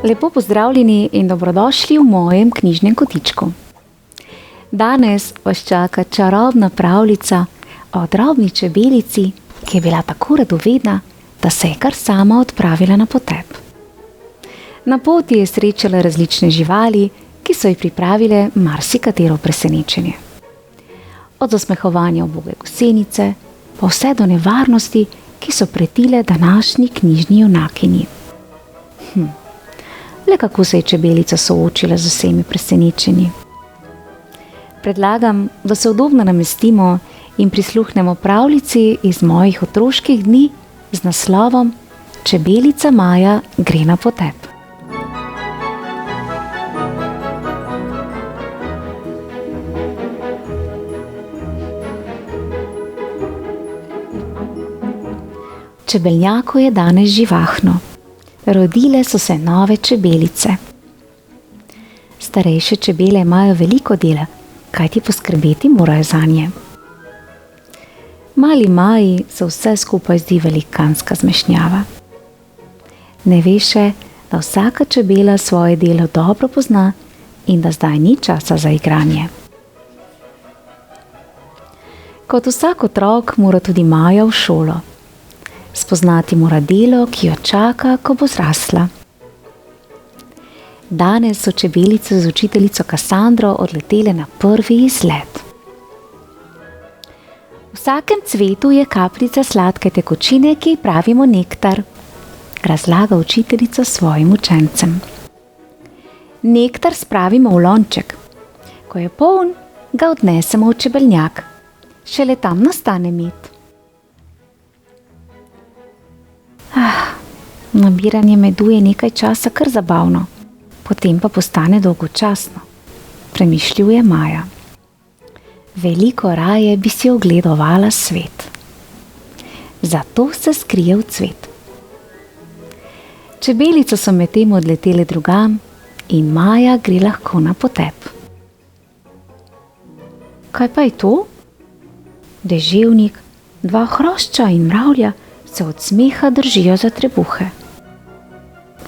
Lepo pozdravljeni in dobrodošli v mojem knjižnem kotičku. Danes vas čaka čarobna pravljica o drobni čebelici, ki je bila tako radovedna, da se je kar sama odpravila na potep. Na poti je srečala različne živali, ki so ji pripravile marsikatero presenečenje. Od zasmehovanja uboge gosenice, pa vse do nevarnosti, ki so pretile današnji knjižni junakinji. Le kako se je čebelica soočila z vsemi presenečenji. Predlagam, da se udobno namestimo in prisluhnemo pravljici iz mojih otroških dni z naslovom Čebelica Maja gre na potep. V čebelnjaku je danes živahno. Rodile so se nove čebelice. Starejše čebele imajo veliko dela, kajti poskrbeti morajo zanje. Mali Maji se vse skupaj zdi velikanska zmešnjava. Ne ve še, da vsaka čebela svoje delo dobro pozna in da zdaj ni časa za igranje. Kot vsak otrok mora tudi Maja v šolo. Spoznati mora delo, ki jo čaka, ko bo zrasla. Danes so čebelice z učiteljico Kasandro odletele na prvi izlet. V vsakem cvetu je kapljica sladke tekočine, ki ji pravimo nektar, razlaga učiteljica svojim učencem. Nektar spravimo v lonček. Ko je poln, ga odnesemo v čebelnjak. Šele tam nastane med. Nabiranje medu je nekaj časa kar zabavno, potem pa postane dolgočasno, premišljuje Maja. Veliko raje bi si ogledovala svet. Zato se skrije v cvet. Čebelice so medtem odletele drugam in Maja gre lahko na potep. Kaj pa je to? Deževnik, dva hrošča in mravlja se od smeha držijo za trebuhe.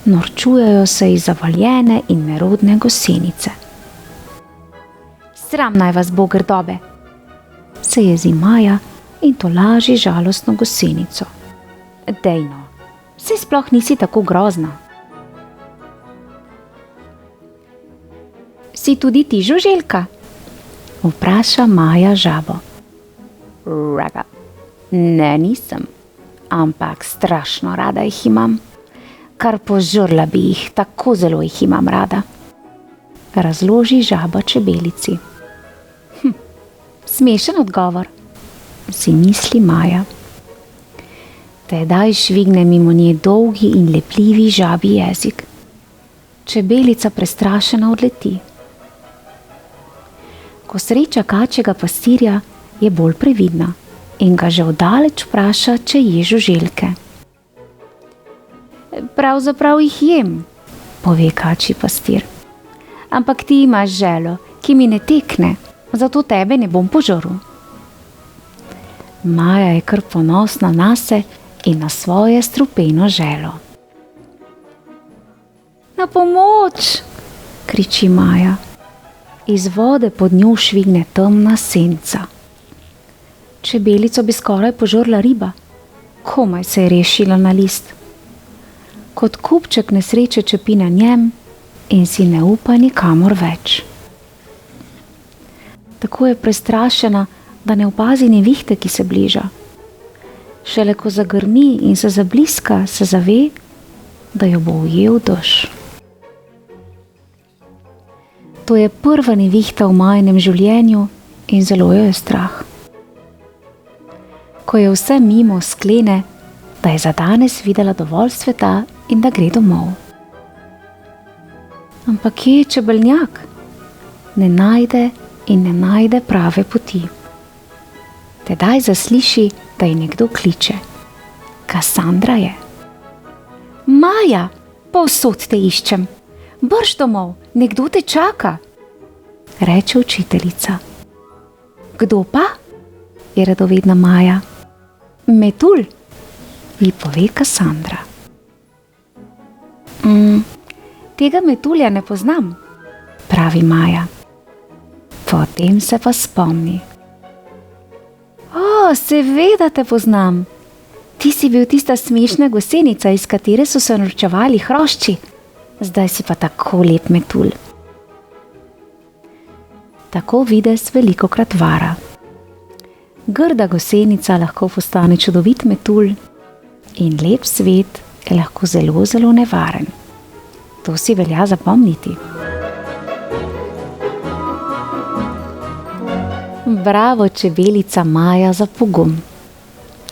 Norčujejo se iz zavaljene in nerodne gosenice. Sram naj vas bo, grdobe, se jezi Maja in tolaži žalostno gosenico. Dejno, saj sploh nisi tako grozna. Si tudi ti žuželka? Vpraša Maja žabo. Raga, ne nisem. Ampak strašno rada jih imam. Kar požrla bi jih, tako zelo jih imam rada. Razloži žaba čebelici. Smešen odgovor, si misli Maja. Tedaj švigne mimo nje dolgi in lepljivi žabi jezik. Čebelica prestrašena odleti. Ko sreča kačjega pastirja, je bolj previdna in ga že oddaleč vpraša, če je žuželke. Pravzaprav jih jem, pove kačji pastir. Ampak ti imaš želo, ki mi ne tekne, zato tebe ne bom požrl. Maja je kar ponosna nase in na svoje strupeno želo. Na pomoč, kriči Maja. Iz vode pod njo švigne temna senca. Čebelico bi skoraj požrla riba, komaj se je rešila na list. Kot kupček nesreče čepi na njem in si ne upa nikamor več. Tako je prestrašena, da ne opazi nevihte, ki se bliža. Šele ko zagrmi in se zabliska, se zave, da jo bo ujel dež. To je prva nevihta v Majinem življenju in zelo jo je strah. Ko je vse mimo, sklene, da je za danes videla dovolj sveta in da gre domov. Ampak kje je čebelnjak? Ne najde prave poti. Tedaj zasliši, da ji nekdo kliče. Kasandra je. Maja, povsod te iščem. Brž domov, nekdo te čaka, reče učiteljica. Kdo pa? Je radovedna Maja. Metulj, ji pove Kasandra. Tega metulja ne poznam, pravi Maja. Potem se pa spomni. O, seveda te poznam. Ti si bil tista smešna gosenica, iz katere so se norčevali hrošči. Zdaj si pa tako lep metulj. Tako videz velikokrat vara. Grda gosenica lahko postane čudovit metulj in lep svet je lahko zelo, zelo nevaren. To si velja zapomniti. Bravo, čebelica Maja, za pogum.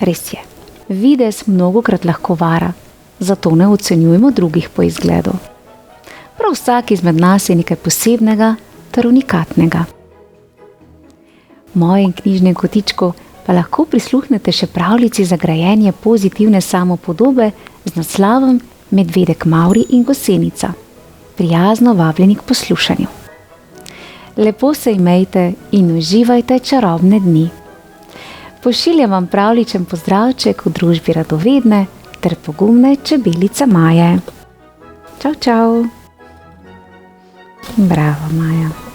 Res je, videz mnogokrat lahko vara, zato ne ocenjujemo drugih po izgledu. Prav vsak izmed nas je nekaj posebnega ter unikatnega. V mojem knjižnem kotičku pa lahko prisluhnete še pravljici za grajenje pozitivne samopodobe z naslovom Medvedek Mavri in gosenica. Prijazno vabljeni k poslušanju. Lepo se imejte in uživajte čarobne dni. Pošiljam vam pravličen pozdravček v družbi radovedne ter pogumne čebelice Maje. Čau, čau. Bravo, Maja.